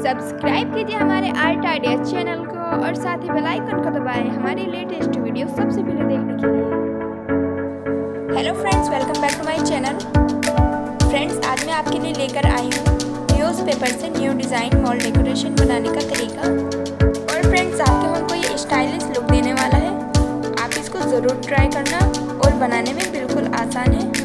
Subscribe कीजिए हमारे art ideas channel को और साथ ही बेल आइकन को दबाएं हमारी लेटेस्ट वीडियो सबसे पहले देखने के लिए। Hello friends, welcome back to my channel. Friends, आज मैं आपके लिए लेकर आई हूँ न्यूज़पेपर से न्यू डिज़ाइन वॉल डेकोरेशन बनाने का तरीका। और फ्रेंड्स, आपके होम को ये स्टाइलिश लुक देने वाला है। आप इसको ज़रूर ट्राई करना और बनाने में बिल्कुल आसान है।